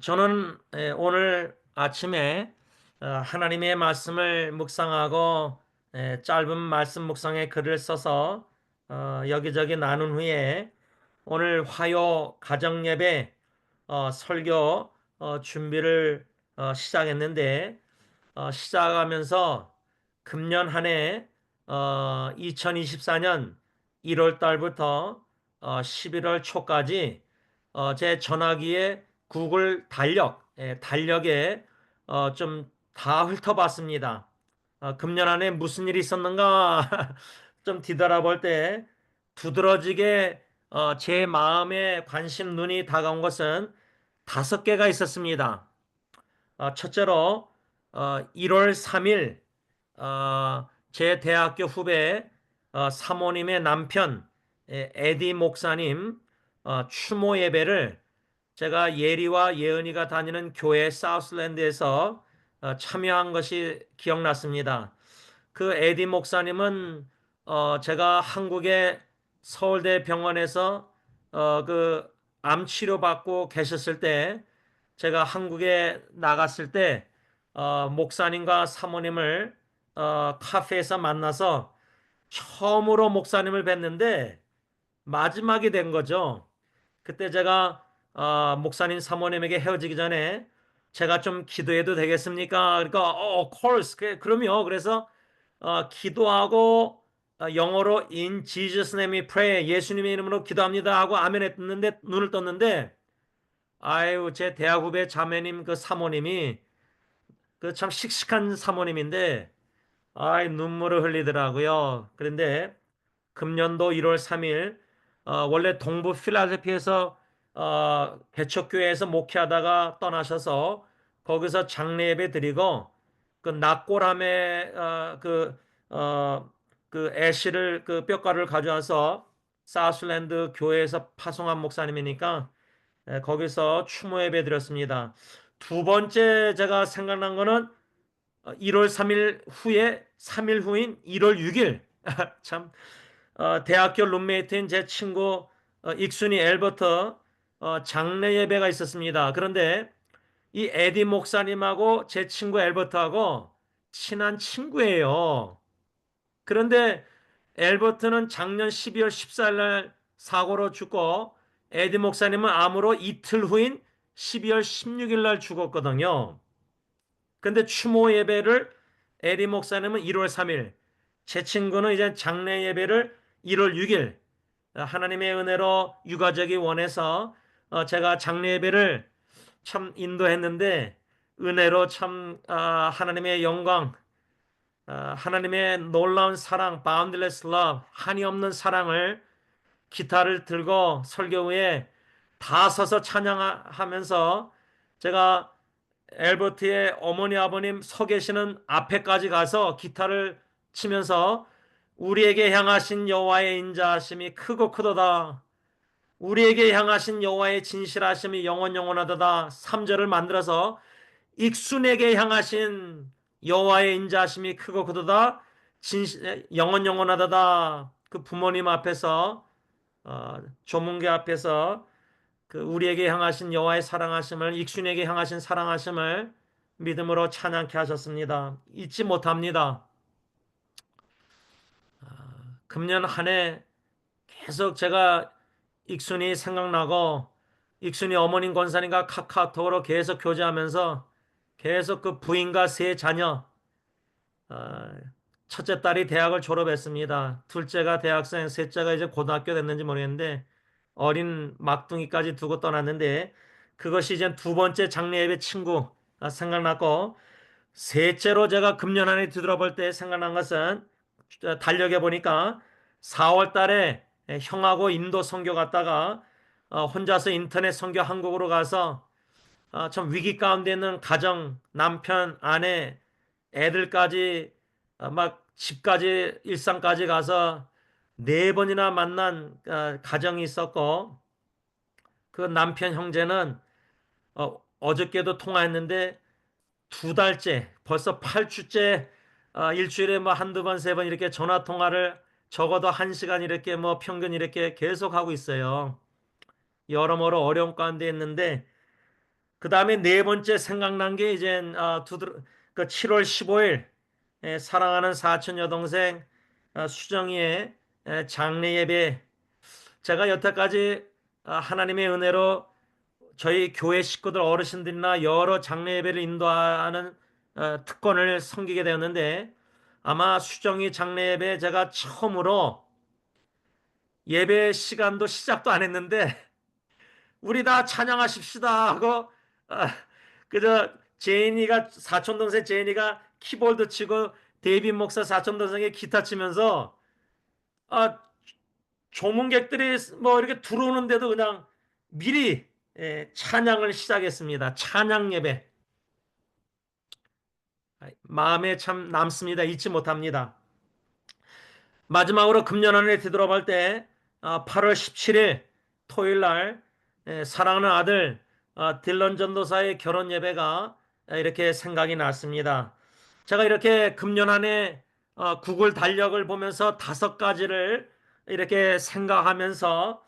저는 오늘 아침에 하나님의 말씀을 묵상하고 짧은 말씀 묵상의 글을 써서 여기저기 나눈 후에 오늘 화요 가정예배 설교 준비를 시작했는데 시작하면서 금년 한 해 2024년 1월 달부터 11월 초까지 제 전화기에 구글 달력에 좀 다 훑어봤습니다. 금년 안에 무슨 일이 있었는가 좀 뒤돌아볼 때 두드러지게 제 마음에 관심 눈이 다가온 것은 5개가 있었습니다. 첫째로 1월 3일 제 대학교 후배 사모님의 남편 에디 목사님 추모 예배를 제가 예리와 예은이가 다니는 교회 사우스랜드에서 참여한 것이 기억났습니다. 그 에디 목사님은 제가 한국의 서울대 병원에서 그 암 치료 받고 계셨을 때 제가 한국에 나갔을 때 목사님과 사모님을 카페에서 만나서 처음으로 목사님을 뵀는데 마지막이 된 거죠. 그때 제가 목사님 사모님에게 헤어지기 전에 제가 좀 기도해도 되겠습니까? 그러니까 of course. 그럼요. 그래서 기도하고 영어로 in Jesus name we pray, 예수님의 이름으로 기도합니다 하고 아멘 했는데 눈을 떴는데 아유 제 대학 후배 자매님 그 사모님이 그 참 씩씩한 사모님인데 아이 눈물을 흘리더라고요. 그런데 금년도 1월 3일 원래 동부 필라델피아에서 개척교회에서 목회하다가 떠나셔서 거기서 장례 예배 드리고 그 낙골함에 그 애쉬를 그 뼈가루를 가져와서 사우슬랜드 교회에서 파송한 목사님이니까 거기서 추모 예배 드렸습니다. 두 번째 제가 생각난 거는 1월 3일 후에 3일 후인 1월 6일 참 대학교 룸메이트인 제 친구 익순이 엘버트 장례 예배가 있었습니다. 그런데 이 에디 목사님하고 제 친구 엘버트하고 친한 친구예요. 그런데 엘버트는 작년 12월 14일 날 사고로 죽고 에디 목사님은 암으로 이틀 후인 12월 16일 날 죽었거든요. 근데 추모 예배를 에디 목사님은 1월 3일, 제 친구는 이제 장례 예배를 1월 6일 하나님의 은혜로 유가족이 원해서 제가 장례 예배를 참 인도했는데 은혜로 참 하나님의 영광, 하나님의 놀라운 사랑, boundless love, 한이 없는 사랑을 기타를 들고 설교 후에 다 서서 찬양하면서 제가 엘버트의 어머니 아버님 서 계시는 앞에까지 가서 기타를 치면서 우리에게 향하신 여호와의 인자하심이 크고 크도다. 우리에게 향하신 여호와의 진실하심이 영원하도다. 3절을 만들어서 익순에게 향하신 여호와의 인자하심이 크고 크도다. 영원하도다. 그 부모님 앞에서 조문계 앞에서 그 우리에게 향하신 여호와의 사랑하심을 익순에게 향하신 사랑하심을 믿음으로 찬양케 하셨습니다. 잊지 못합니다. 금년 한 해 계속 제가 익순이 생각나고 익순이 어머님 권사님과 카카오톡으로 계속 교제하면서 계속 그 부인과 세 자녀 어, 첫째 딸이 대학을 졸업했습니다. 둘째가 대학생, 셋째가 이제 고등학교 됐는지 모르겠는데 어린 막둥이까지 두고 떠났는데 그것이 이제 두 번째 장례 예배 친구 생각났고 셋째로 제가 금년 안에 뒤돌아볼 때 생각난 것은 달력에 보니까 4월 달에 형하고 인도 선교 갔다가 혼자서 인터넷 선교 한국으로 가서 참 위기 가운데 있는 가정, 남편, 아내, 애들까지 막 집까지 일산까지 가서 4번이나 만난 가정이 있었고 그 남편 형제는 어저께도 통화했는데 2달째 벌써 8주째 일주일에 뭐 한두 번, 세 번 이렇게 전화 통화를 적어도 1시간 이렇게 뭐 평균 이렇게 계속 하고 있어요. 여러모로 어려운 가운데 있는데 그 다음에 네 번째 생각난 게 이제 그 7월 15일 사랑하는 사촌 여동생 수정이의 장례 예배. 제가 여태까지 하나님의 은혜로 저희 교회 식구들 어르신들이나 여러 장례 예배를 인도하는 특권을 섬기게 되었는데, 아마 수정이 장례 예배 제가 처음으로 예배 시간도 시작도 안 했는데 우리 다 찬양하십시다 하고 그저 제인이가 사촌 동생 제인이가 키보드 치고 데이빗 목사 사촌 동생이 기타 치면서 아, 조문객들이 뭐 이렇게 들어오는데도 그냥 미리 찬양을 시작했습니다. 찬양 예배. 마음에 참 남습니다. 잊지 못합니다. 마지막으로 금년안을 되돌아볼 때 8월 17일 토요일 날 사랑하는 아들 딜런 전도사의 결혼 예배가 이렇게 생각이 났습니다. 제가 이렇게 금년안에 구글 달력을 보면서 다섯 가지를 이렇게 생각하면서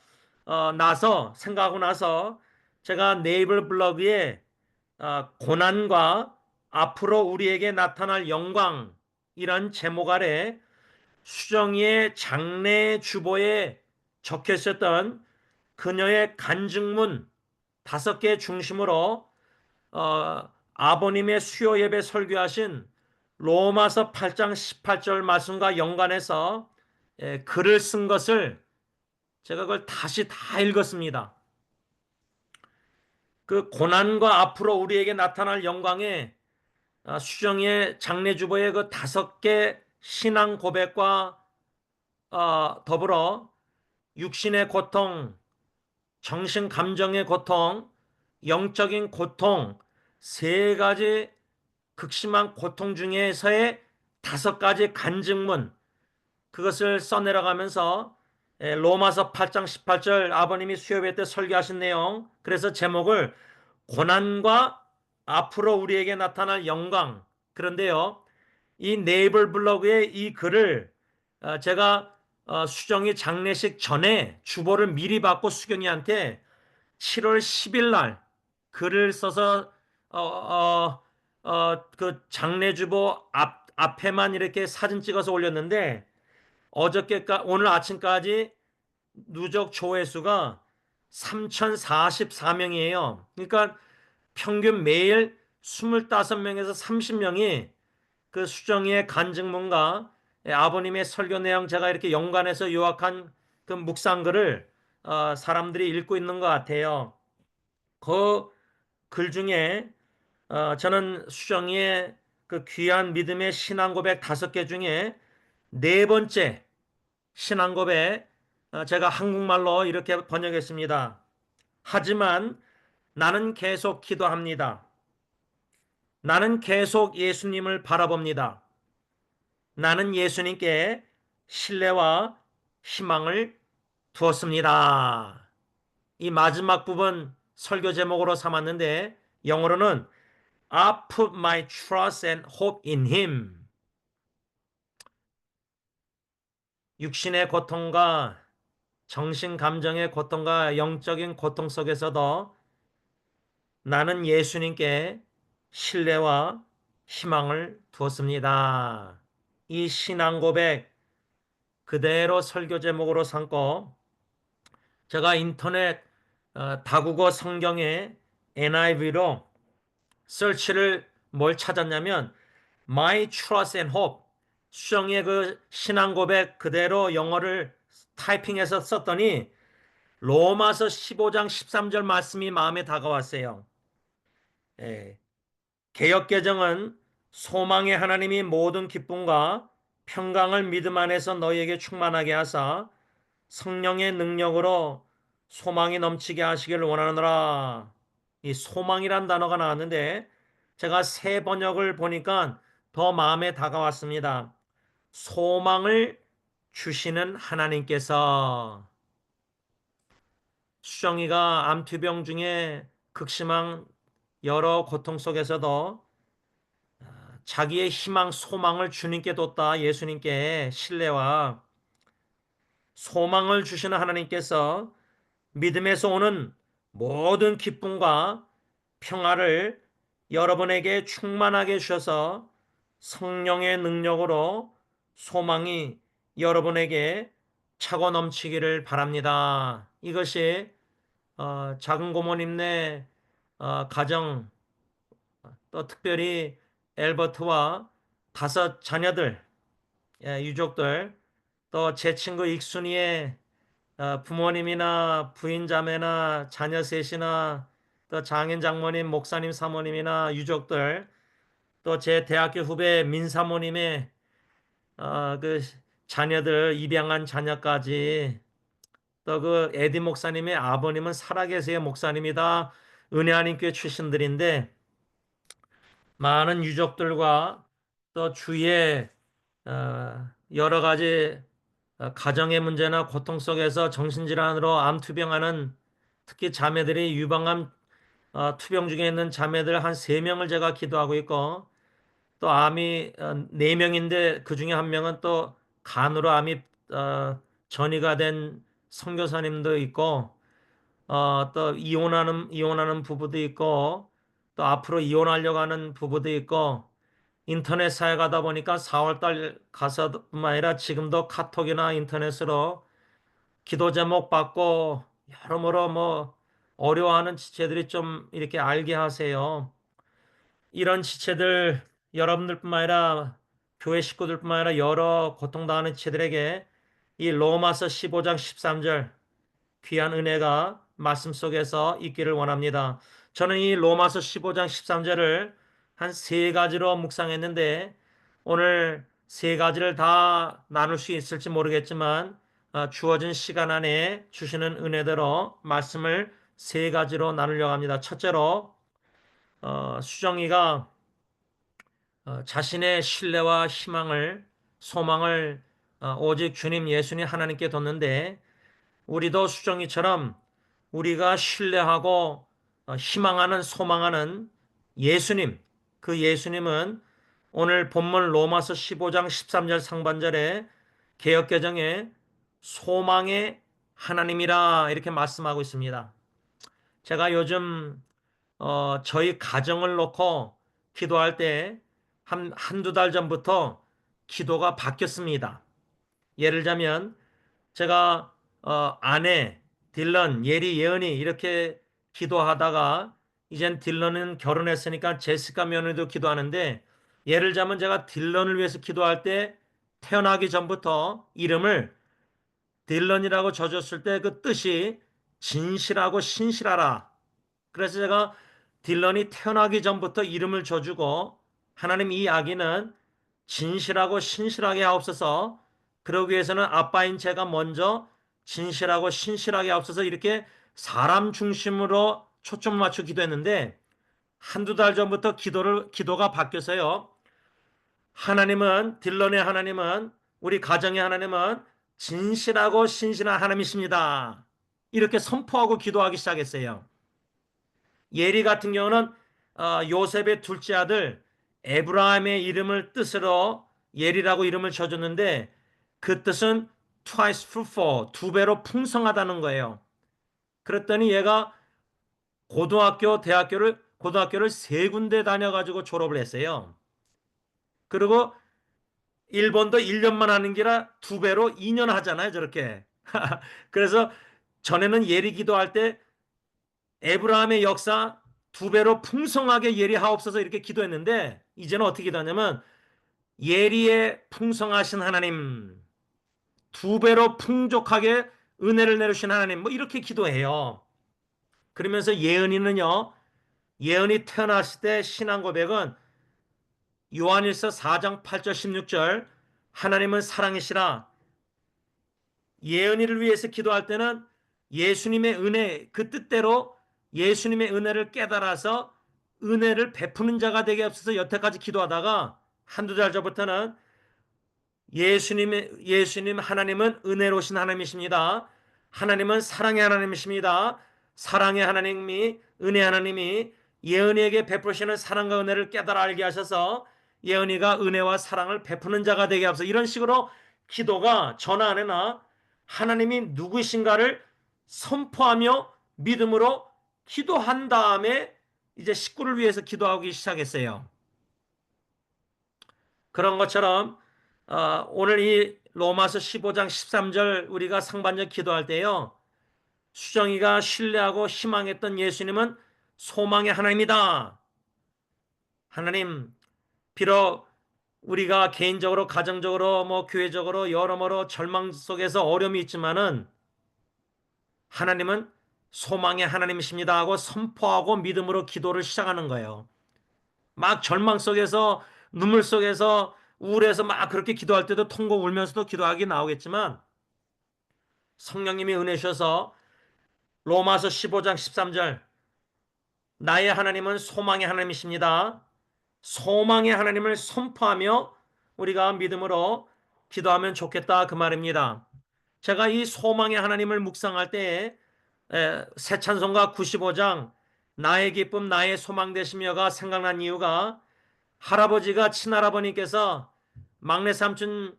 생각하고 나서 제가 네이버 블로그에 고난과 앞으로 우리에게 나타날 영광이란 제목 아래 수정이의 장례 주보에 적혀 있었던 그녀의 간증문 다섯 개 중심으로 아버님의 수요 예배 설교하신 로마서 8장 18절 말씀과 연관해서 글을 쓴 것을 제가 그걸 다시 다 읽었습니다. 그 고난과 앞으로 우리에게 나타날 영광에 수정이의 장례 주보의 그 다섯 개 신앙 고백과 더불어 육신의 고통, 정신 감정의 고통, 영적인 고통, 세 가지 극심한 고통 중에서의 다섯 가지 간증문, 그것을 써내려가면서 로마서 8장 18절 아버님이 수요예배 때 설교하신 내용, 그래서 제목을 고난과 앞으로 우리에게 나타날 영광. 그런데요, 이 네이버 블로그에 이 글을 제가 수정이 장례식 전에 주보를 미리 받고 수경이한테 7월 10일 날 글을 써서 그 장례 주보 앞에만 이렇게 사진 찍어서 올렸는데 오늘 아침까지 누적 조회수가 3,044명이에요. 그러니까 평균 매일 25명에서 30명이 그 수정이의 간증문과 아버님의 설교 내용 제가 이렇게 연관해서 요약한 그 묵상글을 사람들이 읽고 있는 것 같아요. 그 글 중에 저는 수정이의 그 귀한 믿음의 신앙 고백 다섯 개 중에 네 번째 신앙 고백 제가 한국말로 이렇게 번역했습니다. 하지만 나는 계속 기도합니다. 나는 계속 예수님을 바라봅니다. 나는 예수님께 신뢰와 희망을 두었습니다. 이 마지막 부분 설교 제목으로 삼았는데 영어로는 I put my trust and hope in him. 육신의 고통과 정신 감정의 고통과 영적인 고통 속에서도 나는 예수님께 신뢰와 희망을 두었습니다. 이 신앙 고백 그대로 설교 제목으로 삼고 제가 인터넷 다국어 성경의 NIV로 설치를 뭘 찾았냐면 My Trust and Hope 수정의 그 신앙 고백 그대로 영어를 타이핑해서 썼더니 로마서 15장 13절 말씀이 마음에 다가왔어요. 예. 개역개정은 소망의 하나님이 모든 기쁨과 평강을 믿음 안에서 너희에게 충만하게 하사 성령의 능력으로 소망이 넘치게 하시기를 원하노라. 이 소망이란 단어가 나왔는데 제가 새 번역을 보니까 더 마음에 다가왔습니다. 소망을 주시는 하나님께서 수정이가 암투병 중에 극심한 여러 고통 속에서도 자기의 희망, 소망을 주님께 뒀다. 예수님께 신뢰와 소망을 주시는 하나님께서 믿음에서 오는 모든 기쁨과 평화를 여러분에게 충만하게 주셔서 성령의 능력으로 소망이 여러분에게 차고 넘치기를 바랍니다. 이것이 작은 고모님네 가정, 또 특별히 엘버트와 5 자녀들, 유족들, 또 제 친구 익순이의 부모님이나 부인 자매나 자녀 셋이나 또 장인 장모님, 목사님 사모님이나 유족들, 또 제 대학교 후배 민 사모님의 그 자녀들, 입양한 자녀까지, 또 그 에디 목사님의 아버님은 살아계세요 목사님이다. 은혜 안인 교회 출신들인데 많은 유족들과 또 주위에 여러 가지 가정의 문제나 고통 속에서 정신질환으로 암투병하는, 특히 자매들이 유방암 투병 중에 있는 자매들 한 3명을 제가 기도하고 있고, 또 암이 4명인데 그 중에 1명은 또 간으로 암이 전이가 된 선교사님도 있고, 또 이혼하는 부부도 있고, 또 앞으로 이혼하려고 하는 부부도 있고, 인터넷 사회 가다 보니까 4월달 가서뿐만 아니라 지금도 카톡이나 인터넷으로 기도 제목 받고 여러모로 뭐 어려워하는 지체들이 좀 이렇게 알게 하세요. 이런 지체들, 여러분들뿐만 아니라 교회 식구들뿐만 아니라 여러 고통당하는 지체들에게 이 로마서 15장 13절 귀한 은혜가 말씀 속에서 있기를 원합니다. 저는 이 로마서 15장 13절을 한 3가지로 묵상했는데 오늘 3가지를 다 나눌 수 있을지 모르겠지만 주어진 시간 안에 주시는 은혜대로 말씀을 3가지로 나누려고 합니다. 첫째로 수정이가 자신의 신뢰와 희망을, 소망을 오직 주님 예수님 하나님께 뒀는데, 우리도 수정이처럼 우리가 신뢰하고 희망하는, 소망하는 예수님, 그 예수님은 오늘 본문 로마서 15장 13절 상반절에 개역개정에 소망의 하나님이라 이렇게 말씀하고 있습니다. 제가 요즘 저희 가정을 놓고 기도할 때 한두 달 전부터 기도가 바뀌었습니다. 예를 들자면 제가 아내, 딜런, 예리, 예은이 이렇게 기도하다가 이젠 딜런은 결혼했으니까 제시카 며느리도 기도하는데, 예를 들자면 제가 딜런을 위해서 기도할 때 태어나기 전부터 이름을 딜런이라고 져줬을 때 그 뜻이 진실하고 신실하라. 그래서 제가 딜런이 태어나기 전부터 이름을 줘주고, 하나님 이 아기는 진실하고 신실하게 하옵소서, 그러기 위해서는 아빠인 제가 먼저 진실하고 신실하게 하옵소서, 이렇게 사람 중심으로 초점 맞춰 기도했는데 한두 달 전부터 기도가 바뀌어서요. 하나님은, 딜런의 하나님은, 우리 가정의 하나님은 진실하고 신실한 하나님이십니다. 이렇게 선포하고 기도하기 시작했어요. 예리 같은 경우는 요셉의 둘째 아들 에브라임의 이름을 뜻으로 예리라고 이름을 쳐줬는데, 그 뜻은 twice fruitful, 2배로 풍성하다는 거예요. 그랬더니 얘가 고등학교를 3군데 다녀가지고 졸업을 했어요. 그리고 일본도 1년만 하는 게라 2배로 2년 하잖아요, 저렇게. 그래서 전에는 예리 기도할 때 에브라함의 역사 2배로 풍성하게 예리하옵소서 이렇게 기도했는데, 이제는 어떻게 기도하냐면 예리의 풍성하신 하나님, 2배로 풍족하게 은혜를 내리신 하나님, 뭐 이렇게 기도해요. 그러면서 예은이는요, 예은이 태어났을 때 신앙 고백은 요한일서 4장 8절 16절 하나님은 사랑이시라. 예은이를 위해서 기도할 때는 예수님의 은혜, 그 뜻대로 예수님의 은혜를 깨달아서 은혜를 베푸는 자가 되게 없어서 여태까지 기도하다가 한두 달 전부터는 예수님 하나님은 은혜로우신 하나님이십니다. 하나님은 사랑의 하나님이십니다. 사랑의 하나님이, 은혜 하나님이 예은이에게 베푸시는 사랑과 은혜를 깨달아 알게 하셔서 예은이가 은혜와 사랑을 베푸는 자가 되게 하소서, 이런 식으로 기도가 전화 안에나 하나님이 누구신가를 선포하며 믿음으로 기도한 다음에 이제 식구를 위해서 기도하기 시작했어요. 그런 것처럼 오늘 이 로마서 15장 13절 우리가 상반절 기도할 때요. 수정이가 신뢰하고 희망했던 예수님은 소망의 하나님이다. 하나님, 비록 우리가 개인적으로, 가정적으로, 교회적으로 여러모로 절망 속에서 어려움이 있지만은 하나님은 소망의 하나님이십니다 하고 선포하고 믿음으로 기도를 시작하는 거예요. 막 절망 속에서, 눈물 속에서, 우울해서 막 그렇게 기도할 때도 통곡 울면서도 기도하기 나오겠지만 성령님이 은혜 주셔서 로마서 15장 13절 나의 하나님은 소망의 하나님이십니다. 소망의 하나님을 선포하며 우리가 믿음으로 기도하면 좋겠다 그 말입니다. 제가 이 소망의 하나님을 묵상할 때에 새 찬송가 95장 나의 기쁨 나의 소망 되시며가 생각난 이유가 할아버지가 친할아버님께서 막내 삼촌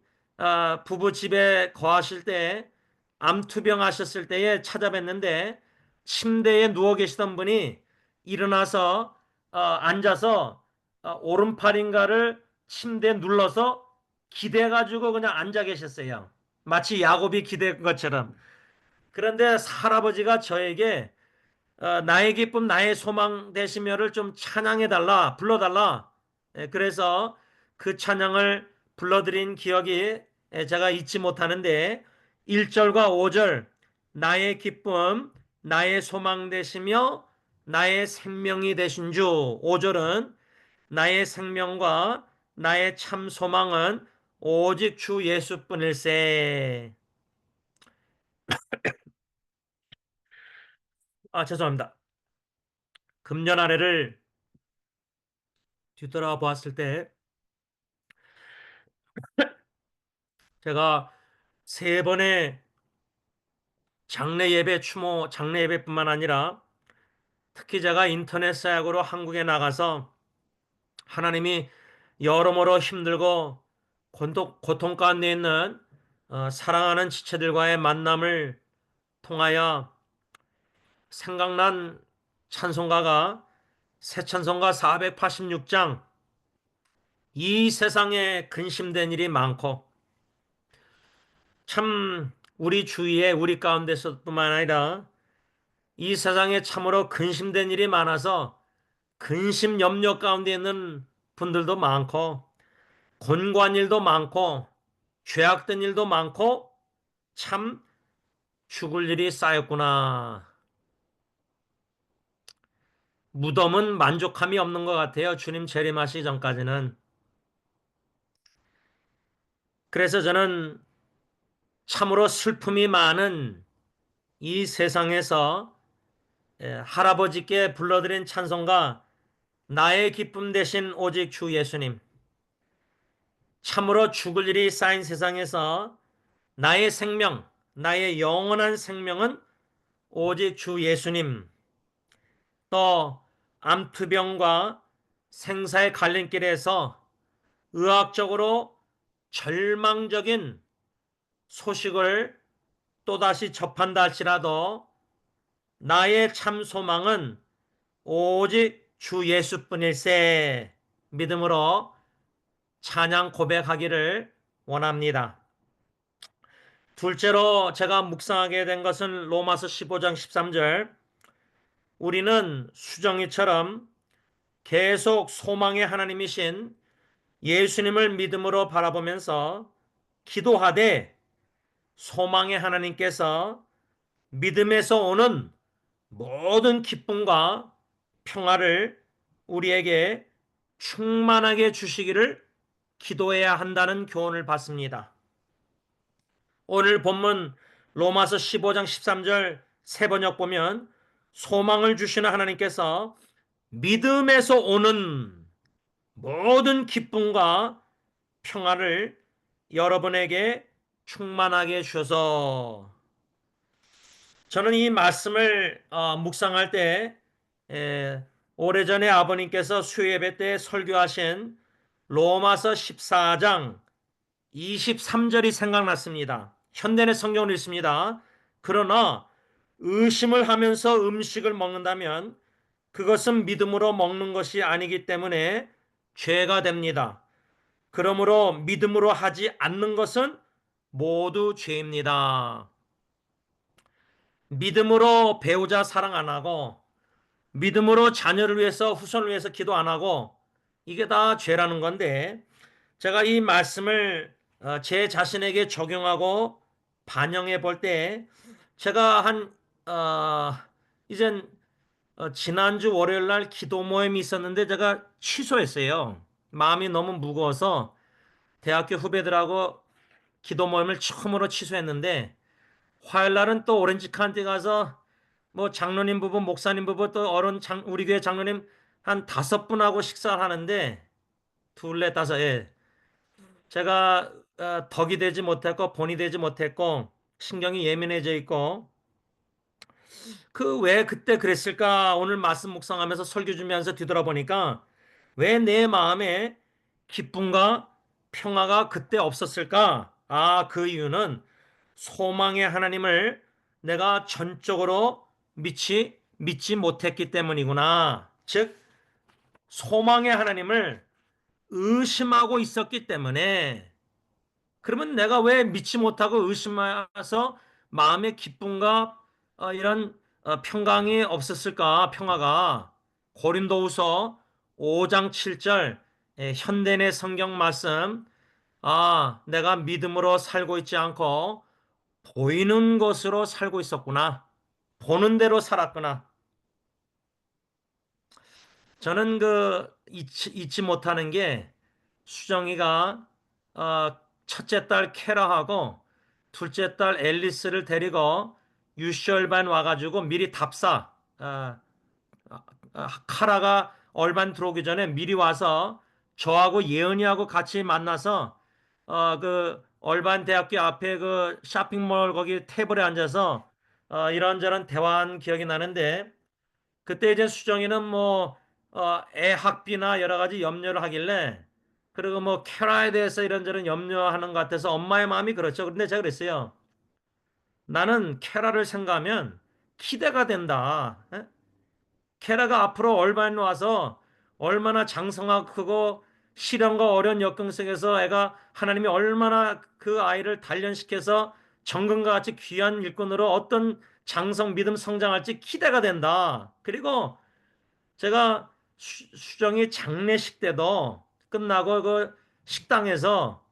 부부 집에 거하실 때 암투병 하셨을 때에 찾아뵀는데 침대에 누워 계시던 분이 일어나서 앉아서 오른팔인가를 침대에 눌러서 기대가지고 그냥 앉아 계셨어요. 마치 야곱이 기대한 것처럼. 그런데 할아버지가 저에게 나의 기쁨 나의 소망 되시며를 좀 찬양해달라 불러달라. 그래서 그 찬양을 불러드린 기억이 제가 잊지 못하는데 1절과 5절 나의 기쁨 나의 소망 되시며 나의 생명이 되신 주 5절은 나의 생명과 나의 참 소망은 오직 주 예수뿐일세. 죄송합니다. 금년 한 해를 뒤돌아 보았을 때 제가 세 번의 장례 예배, 추모 장례 예배뿐만 아니라 특히 제가 인터넷 사역으로 한국에 나가서 하나님이 여러모로 힘들고 고통 가운데 있는 사랑하는 지체들과의 만남을 통하여 생각난 찬송가가 새 찬송가 486장 이 세상에 근심된 일이 많고 참 우리 주위에 우리 가운데서뿐만 아니라 이 세상에 참으로 근심된 일이 많아서 근심 염려 가운데 있는 분들도 많고 곤고한 일도 많고 죄악된 일도 많고 참 죽을 일이 쌓였구나. 무덤은 만족함이 없는 것 같아요. 주님 재림하시기 전까지는. 그래서 저는 참으로 슬픔이 많은 이 세상에서 할아버지께 불러드린 찬송가 나의 기쁨 대신 오직 주 예수님. 참으로 죽을 일이 쌓인 세상에서 나의 생명, 나의 영원한 생명은 오직 주 예수님. 또 암투병과 생사의 갈림길에서 의학적으로 절망적인 소식을 또다시 접한다 할지라도 나의 참 소망은 오직 주 예수뿐일세 믿음으로 찬양 고백하기를 원합니다. 둘째로 제가 묵상하게 된 것은 로마서 15장 13절 우리는 수정이처럼 계속 소망의 하나님이신 예수님을 믿음으로 바라보면서 기도하되 소망의 하나님께서 믿음에서 오는 모든 기쁨과 평화를 우리에게 충만하게 주시기를 기도해야 한다는 교훈을 받습니다. 오늘 본문 로마서 15장 13절 세 번역 보면 소망을 주시는 하나님께서 믿음에서 오는 모든 기쁨과 평화를 여러분에게 충만하게 주셔서 저는 이 말씀을 묵상할 때 오래전에 아버님께서 수요예배 때 설교하신 로마서 14장 23절이 생각났습니다. 현대의 성경을 읽습니다. 그러나 의심을 하면서 음식을 먹는다면 그것은 믿음으로 먹는 것이 아니기 때문에 죄가 됩니다. 그러므로 믿음으로 하지 않는 것은 모두 죄입니다. 믿음으로 배우자 사랑 안 하고, 믿음으로 자녀를 위해서, 후손을 위해서 기도 안 하고, 이게 다 죄라는 건데, 제가 이 말씀을 제 자신에게 적용하고 반영해 볼 때, 제가 이젠 지난주 월요일 날 기도 모임이 있었는데 제가 취소했어요. 마음이 너무 무거워서 대학교 후배들하고 기도 모임을 처음으로 취소했는데, 화요일 날은 또 오렌지 카운티 가서 뭐 장로님 부부, 목사님 부부, 또 우리 교회 장로님 한 5분하고 식사를 하는데, 둘레 다섯, 예. 제가 덕이 되지 못했고 본이 되지 못했고 신경이 예민해져 있고, 그 왜 그때 그랬을까 오늘 말씀 묵상하면서 설교 준비하면서 뒤돌아보니까 왜 내 마음에 기쁨과 평화가 그때 없었을까? 그 이유는 소망의 하나님을 내가 전적으로 믿지 못했기 때문이구나. 즉 소망의 하나님을 의심하고 있었기 때문에. 그러면 내가 왜 믿지 못하고 의심해서 마음의 기쁨과 이런 평강이 없었을까? 평화가. 고린도후서 5장 7절 현대의 성경 말씀. 내가 믿음으로 살고 있지 않고 보이는 것으로 살고 있었구나. 보는 대로 살았구나. 저는 잊지 못하는 게, 수정이가 첫째 딸 캐라하고 둘째 딸 앨리스를 데리고 유시얼반 와가지고 미리 답사, 카라가 얼반 들어오기 전에 미리 와서 저하고 예은이하고 같이 만나서 그 얼반 대학교 앞에 그 쇼핑몰 거기 테이블에 앉아서 이런저런 대화한 기억이 나는데, 그때 이제 수정이는 뭐 애 학비나 여러 가지 염려를 하길래, 그리고 뭐 캐라에 대해서 이런저런 염려하는 것 같아서 엄마의 마음이 그렇죠. 그런데 제가 그랬어요. 나는 캐라를 생각하면 기대가 된다. 에? 캐라가 앞으로 얼반 와서 얼마나 장성하고 크고 시련과 어려운 역경 속에서 애가 하나님이 얼마나 그 아이를 단련시켜서 정금과 같이 귀한 일꾼으로 어떤 장성 믿음 성장할지 기대가 된다. 그리고 제가 수정이 장례식 때도 끝나고 그 식당에서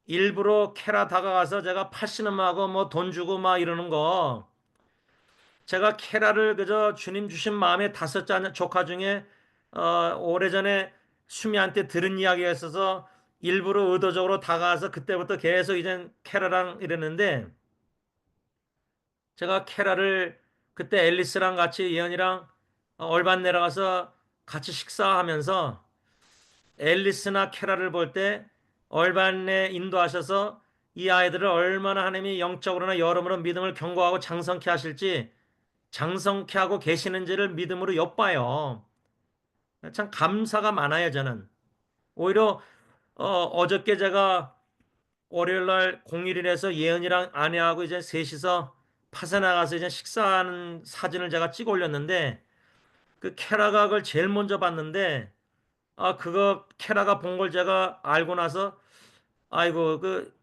일부러 캐라 다가가서 제가 팔씨름하고 뭐 돈 주고 막 이러는 거, 제가 케라를 그저 주님 주신 마음에 5자 조카 중에 오래전에 수미한테 들은 이야기가 있어서 일부러 의도적으로 다가와서 그때부터 계속 이제 케라랑 이랬는데, 제가 케라를 그때 앨리스랑 같이 예언이랑 얼반 내려가서 같이 식사하면서 앨리스나 케라를 볼 때 얼반에 인도하셔서 이 아이들을 얼마나 하나님이 영적으로나 여러모로 믿음을 견고하고 장성케 하실지, 장성케 하고 계시는지를 믿음으로 엿봐요. 참 감사가 많아요, 저는. 오히려 어저께 제가 월요일 날 공휴일이라서 예은이랑 아내하고 이제 셋이서 파사 나가서 이제 식사하는 사진을 제가 찍어 올렸는데, 그 캐라가 그걸 제일 먼저 봤는데, 그거 캐라가 본 걸 제가 알고 나서, 아이고 그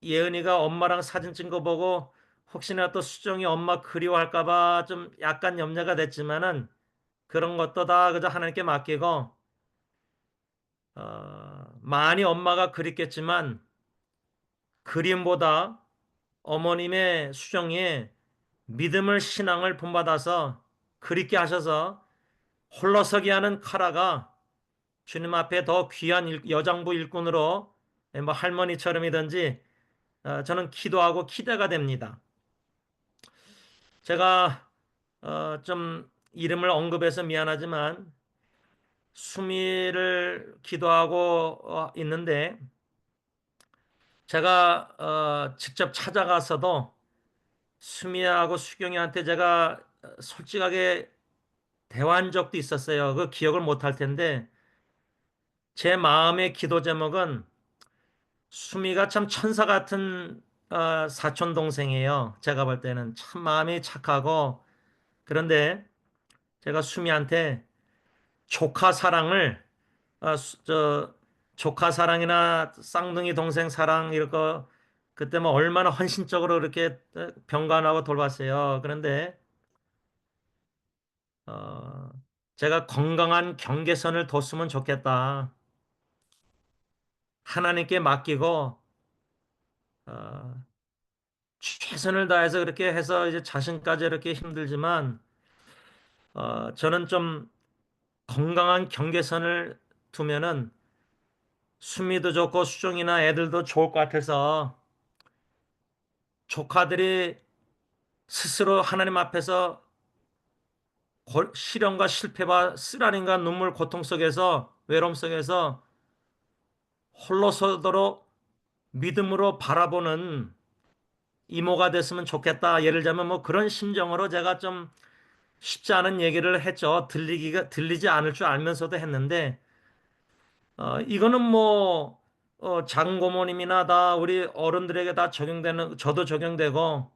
예은이가 엄마랑 사진 찍은 거 보고 혹시나 또 수정이 엄마 그리워할까 봐 좀 약간 염려가 됐지만은, 그런 것도 다 그저 하나님께 맡기고, 많이 엄마가 그립겠지만 그림보다 어머님의 수정이 믿음을 신앙을 본받아서 그립게 하셔서 홀로서기 하는 카라가 주님 앞에 더 귀한 여장부 일꾼으로, 뭐 할머니처럼이든지 저는 기도하고 기대가 됩니다. 제가 좀 이름을 언급해서 미안하지만 수미를 기도하고 있는데, 제가 직접 찾아가서도 수미하고 수경이한테 제가 솔직하게 대화한 적도 있었어요. 그 기억을 못 할 텐데, 제 마음의 기도 제목은, 수미가 참 천사 같은 사촌 동생이에요. 제가 볼 때는 참 마음이 착하고. 그런데 제가 수미한테 조카 사랑을 조카 사랑이나 쌍둥이 동생 사랑 이런 거 그때 뭐 얼마나 헌신적으로 이렇게 병간하고 돌봤어요. 그런데 어, 제가 건강한 경계선을 뒀으면 좋겠다. 하나님께 맡기고 어, 최선을 다해서 그렇게 해서 이제 자신까지 이렇게 힘들지만 저는 좀 건강한 경계선을 두면은 수미도 좋고 수종이나 애들도 좋을 것 같아서 조카들이 스스로 하나님 앞에서 시련과 실패와 쓰라림과 눈물 고통 속에서 외로움 속에서 홀로 서도록 믿음으로 바라보는 이모가 됐으면 좋겠다. 예를 들자면 뭐 그런 심정으로 제가 좀 쉽지 않은 얘기를 했죠. 들리지 않을 줄 알면서도 했는데 이거는 뭐 작은 고모님이나 다 우리 어른들에게 다 적용되는 저도 적용되고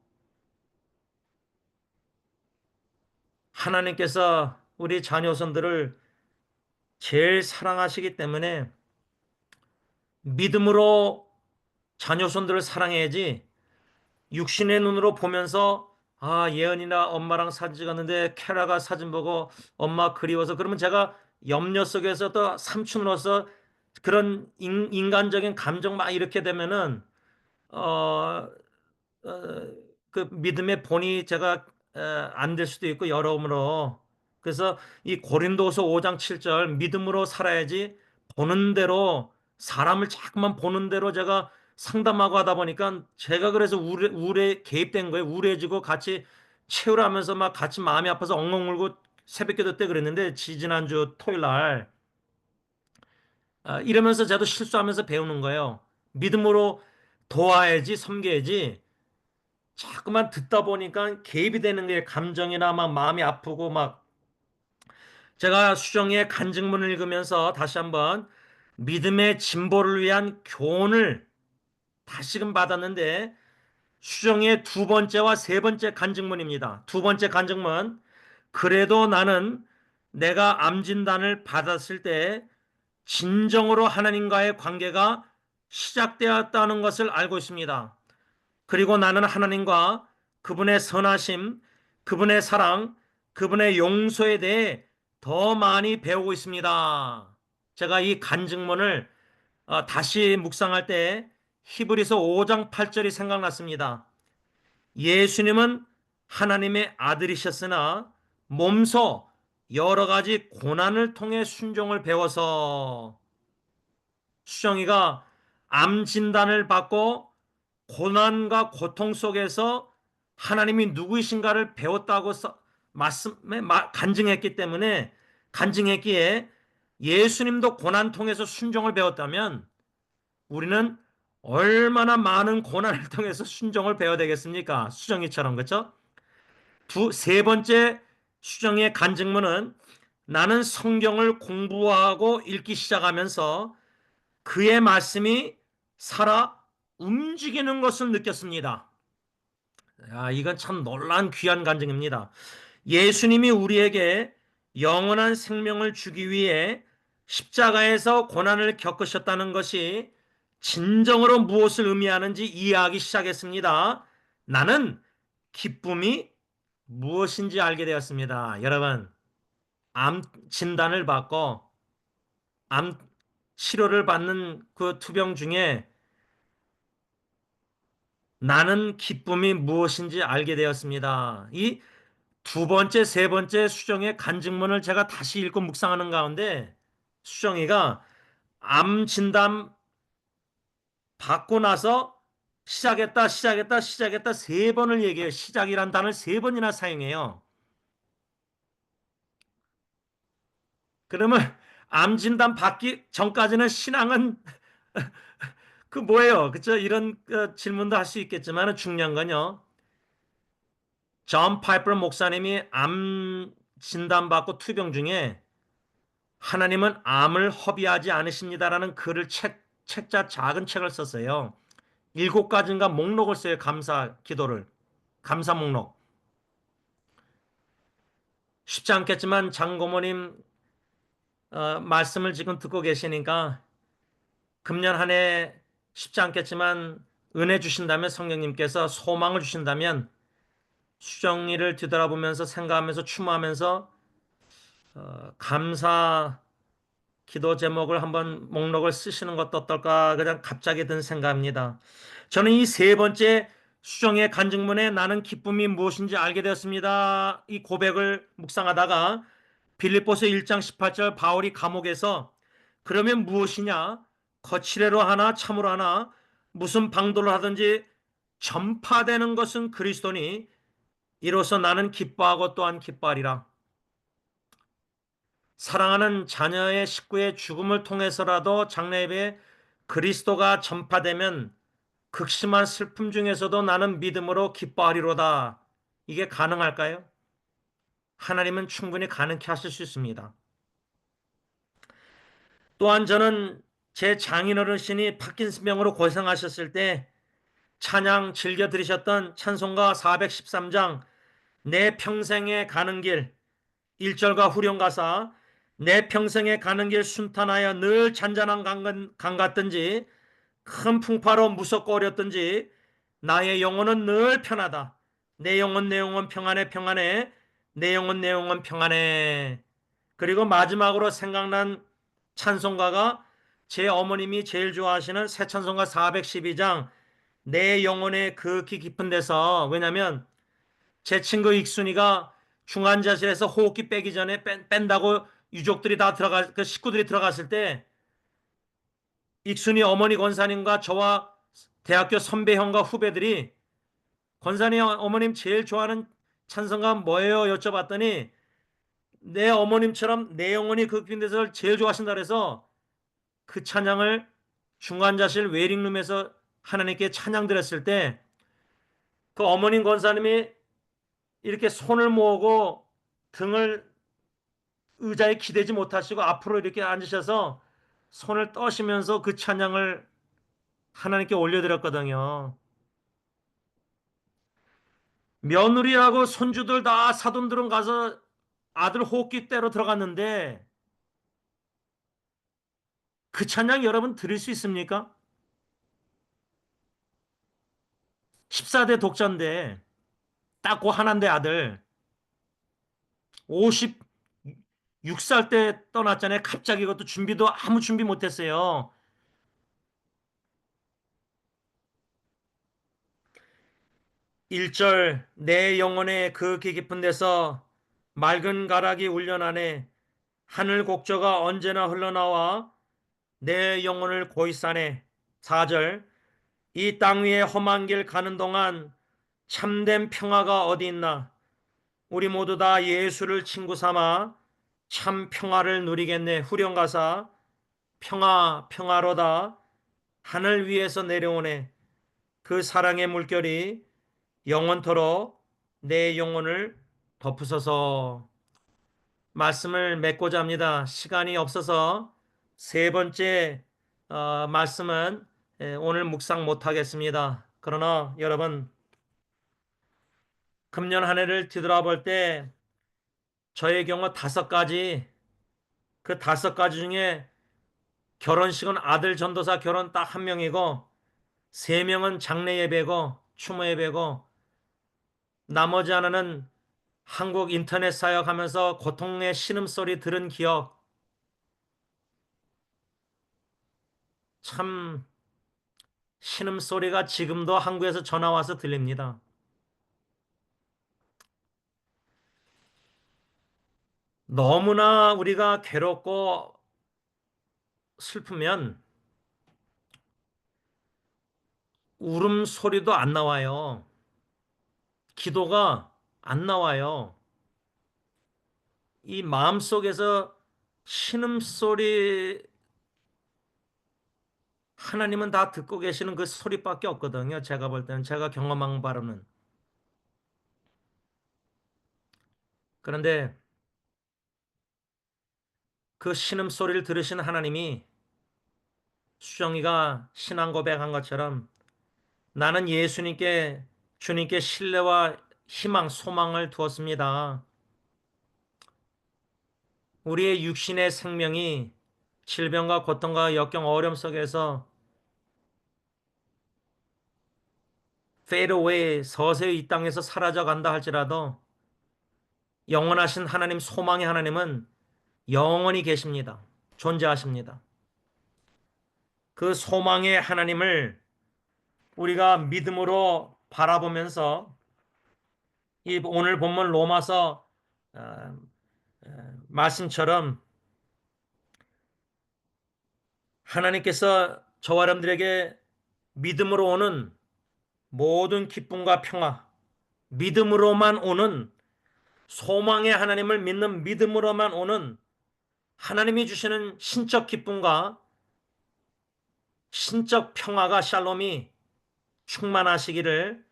하나님께서 우리 자녀손들을 제일 사랑하시기 때문에 믿음으로 자녀손들을 사랑해야지 육신의 눈으로 보면서 예언이나 엄마랑 사진 찍었는데 캐라가 사진 보고 엄마 그리워서 그러면 제가 염려 속에서 또 삼촌으로서 그런 인간적인 감정 막 이렇게 되면은 어, 어, 그 믿음의 본이 제가 안 될 수도 있고 여러모로 그래서 이 고린도서 5장 7절 믿음으로 살아야지 보는 대로 사람을 자꾸만 보는 대로 제가 상담하고 하다 보니까 제가 그래서 우울에 개입된 거예요. 우울해지고 같이 채우라면서 막 같이 마음이 아파서 엉엉 울고 새벽기도 때 그랬는데 지지난주 토요일 날 이러면서 저도 실수하면서 배우는 거예요. 믿음으로 도와야지 섬겨야지 자꾸만 듣다 보니까 개입이 되는 게 감정이나 막 마음이 아프고 막 제가 수정의 간증문을 읽으면서 다시 한번 믿음의 진보를 위한 교훈을 다시금 받았는데 수정의 두 번째와 세 번째 간증문입니다. 두 번째 간증문. 그래도 나는 내가 암 진단을 받았을 때 진정으로 하나님과의 관계가 시작되었다는 것을 알고 있습니다. 그리고 나는 하나님과 그분의 선하심, 그분의 사랑, 그분의 용서에 대해 더 많이 배우고 있습니다. 제가 이 간증문을 다시 묵상할 때 히브리서 5장 8절이 생각났습니다. 예수님은 하나님의 아들이셨으나 몸소 여러 가지 고난을 통해 순종을 배워서 수정이가 암 진단을 받고 고난과 고통 속에서 하나님이 누구이신가를 배웠다고 간증했기 때문에 간증했기에 예수님도 고난 통해서 순종을 배웠다면 우리는 얼마나 많은 고난을 통해서 순종을 배워야 되겠습니까? 수정이처럼 그렇죠? 세 번째 수정의 간증문은 나는 성경을 공부하고 읽기 시작하면서 그의 말씀이 살아 움직이는 것을 느꼈습니다. 이건 참 놀라운 귀한 간증입니다. 예수님이 우리에게 영원한 생명을 주기 위해 십자가에서 고난을 겪으셨다는 것이 진정으로 무엇을 의미하는지 이해하기 시작했습니다. 나는 기쁨이 무엇인지 알게 되었습니다. 여러분, 암 진단을 받고 암 치료를 받는 그 투병 중에 나는 기쁨이 무엇인지 알게 되었습니다. 이 두 번째, 세 번째 수정의 간증문을 제가 다시 읽고 묵상하는 가운데 수정이가 암 진단 받고 나서 시작했다 세 번을 얘기해요. 시작이란 단어를 세 번이나 사용해요. 그러면 암 진단 받기 전까지는 신앙은 그 뭐예요? 그쵸? 이런 질문도 할 수 있겠지만 중요한 건요. 존 파이퍼 목사님이 암 진단받고 투병 중에 하나님은 암을 허비하지 않으십니다라는 글을 책자 작은 책을 썼어요. 7가지인가 목록을 써요. 감사 기도를. 감사 목록. 쉽지 않겠지만 장고모님 말씀을 지금 듣고 계시니까 금년 한 해 쉽지 않겠지만 은혜 주신다면 성령님께서 소망을 주신다면 수정이를 뒤돌아보면서 생각하면서 추모하면서 감사 기도 제목을 한번 목록을 쓰시는 것도 어떨까 그냥 갑자기 든 생각입니다. 저는 이 세 번째 수정의 간증문에 나는 기쁨이 무엇인지 알게 되었습니다. 이 고백을 묵상하다가 빌립보서 1장 18절 바울이 감옥에서 그러면 무엇이냐? 거칠애로 하나 참으로 하나 무슨 방도를 하든지 전파되는 것은 그리스도니 이로써 나는 기뻐하고 또한 기뻐하리라. 사랑하는 자녀의 식구의 죽음을 통해서라도 장래 예배에 그리스도가 전파되면 극심한 슬픔 중에서도 나는 믿음으로 기뻐하리로다. 이게 가능할까요? 하나님은 충분히 가능케 하실 수 있습니다. 또한 저는 제 장인어르신이 파킨슨병으로 고생하셨을 때 찬양 즐겨 들으셨던 찬송가 413장 내 평생에 가는 길 1절과 후렴 가사 내 평생에 가는 길 순탄하여 늘 잔잔한 강 같든지 큰 풍파로 무섭고 어렵든지 나의 영혼은 늘 편하다. 내 영혼 평안해 평안해 내 영혼 평안해. 그리고 마지막으로 생각난 찬송가가 제 어머님이 제일 좋아하시는 새 찬송가 412장 내 영혼의 극히 깊은 데서 왜냐면 제 친구 익순이가 중환자실에서 호흡기 빼기 전에 뺀다고 유족들이 다 그 식구들이 들어갔을 때 익순이 어머니 권사님과 저와 대학교 선배 형과 후배들이 권사님 어머님 제일 좋아하는 찬송가 뭐예요? 여쭤봤더니 내 어머님처럼 내 영혼이 극빈 데서 제일 좋아하신다 그래서 그 찬양을 중환자실 웨이팅룸에서 하나님께 찬양 드렸을 때 그 어머님 권사님이 이렇게 손을 모으고 등을 의자에 기대지 못하시고 앞으로 이렇게 앉으셔서 손을 떠시면서 그 찬양을 하나님께 올려드렸거든요. 며느리하고 손주들 다 사돈들은 가서 아들 호흡기 떼러 들어갔는데 그 찬양 여러분 들을 수 있습니까? 14대 독자인데 딱 그 하나인데 아들 56살 때 떠났잖아요. 갑자기 이것도 준비도 아무 준비 못했어요. 1절 내 영혼의 그 깊은 데서 맑은 가락이 울려나네 하늘 곡조가 언제나 흘러나와 내 영혼을 고이 싸네. 4절 이 땅 위에 험한 길 가는 동안 참된 평화가 어디 있나 우리 모두 다 예수를 친구 삼아 참 평화를 누리겠네. 후렴가사 평화 평화로다 하늘 위에서 내려오네. 그 사랑의 물결이 영원토록 내 영혼을 덮으소서. 말씀을 맺고자 합니다. 시간이 없어서 세 번째 말씀은 오늘 묵상 못하겠습니다. 그러나 여러분 금년 한 해를 뒤돌아볼 때 저의 경우 5가지 그 5가지 중에 결혼식은 아들 전도사 결혼 딱 한 명이고 3명은 장례 예배고 추모 예배고 나머지 하나는 한국 인터넷 사역하면서 고통의 신음소리 들은 기억 참 신음소리가 지금도 한국에서 전화 와서 들립니다. 너무나 우리가 괴롭고 슬프면 울음소리도 안 나와요. 기도가 안 나와요. 이 마음속에서 신음소리 하나님은 다 듣고 계시는 그 소리밖에 없거든요. 제가 볼 때는 제가 경험한 바로는. 그런데 그 신음소리를 들으신 하나님이 수정이가 신앙 고백한 것처럼 나는 예수님께 주님께 신뢰와 희망, 소망을 두었습니다. 우리의 육신의 생명이 질병과 고통과 역경 어려움 속에서 fade away, 서서히 이 땅에서 사라져 간다 할지라도 영원하신 하나님, 소망의 하나님은 영원히 계십니다. 존재하십니다. 그 소망의 하나님을 우리가 믿음으로 바라보면서 이 오늘 본문 로마서 어, 말씀처럼 하나님께서 저와 여러분들에게 믿음으로 오는 모든 기쁨과 평화, 믿음으로만 오는 소망의 하나님을 믿는 믿음으로만 오는 하나님이 주시는 신적 기쁨과 신적 평화가 샬롬이 충만하시기를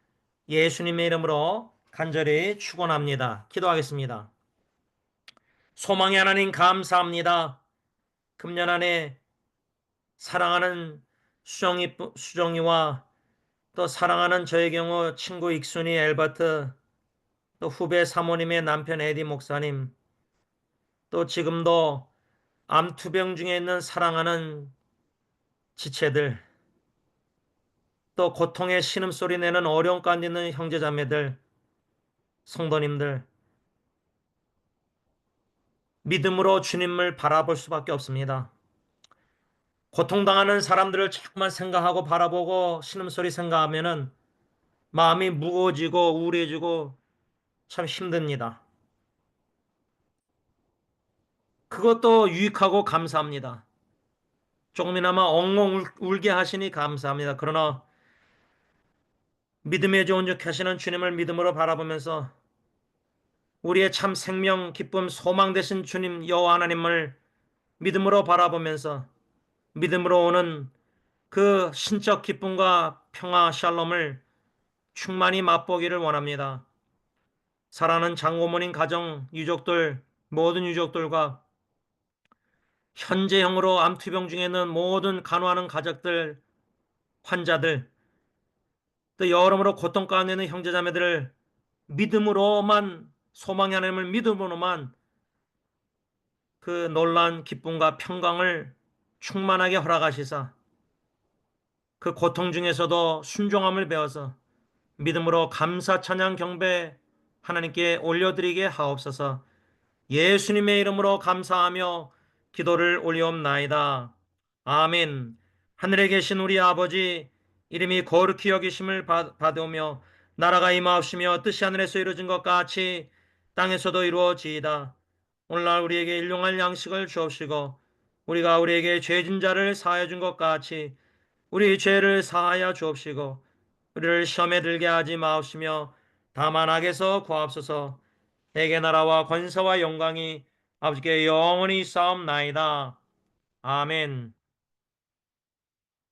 예수님의 이름으로 간절히 축원합니다. 기도하겠습니다. 소망의 하나님 감사합니다. 금년 안에 사랑하는 수정이와 또 사랑하는 저의 경우 친구 익순이 엘버트, 또 후배 사모님의 남편 에디 목사님, 또 지금도 암투병 중에 있는 사랑하는 지체들, 또 고통의 신음소리 내는 어려움 가운데 있는 형제자매들, 성도님들, 믿음으로 주님을 바라볼 수밖에 없습니다. 고통당하는 사람들을 자꾸만 생각하고 바라보고 신음소리 생각하면은 마음이 무거워지고 우울해지고 참 힘듭니다. 그것도 유익하고 감사합니다. 조금이나마 엉엉 울게 하시니 감사합니다. 그러나 믿음의 좋은 juk 하시는 주님을 믿음으로 바라보면서 우리의 참 생명, 기쁨, 소망 되신 주님 여호와 하나님을 믿음으로 바라보면서 믿음으로 오는 그 신적 기쁨과 평화 샬롬을 충만히 맛보기를 원합니다. 사랑하는 장고모님 가정 유족들, 모든 유족들과 현재형으로 암투병 중에 있는 모든 간호하는 가족들, 환자들, 또 여러모로 고통 가운데 있는 형제자매들을 믿음으로만 소망의 하나님을 믿음으로만 그 놀라운 기쁨과 평강을 충만하게 허락하시사 그 고통 중에서도 순종함을 배워서 믿음으로 감사 찬양 경배 하나님께 올려드리게 하옵소서. 예수님의 이름으로 감사하며 기도를 올리옵나이다. 아멘. 하늘에 계신 우리 아버지 이름이 거룩히 여기심을 받으며 나라가 임하옵시며 뜻이 하늘에서 이루어진 것 같이 땅에서도 이루어지이다. 오늘날 우리에게 일용할 양식을 주옵시고 우리가 우리에게 죄진 자를 사하여 준 것 같이 우리 죄를 사하여 주옵시고 우리를 시험에 들게 하지 마옵시며 다만 악에서 구하옵소서. 대개 나라와 권세와 영광이 아버지께 영원히 싸움나이다. 아멘.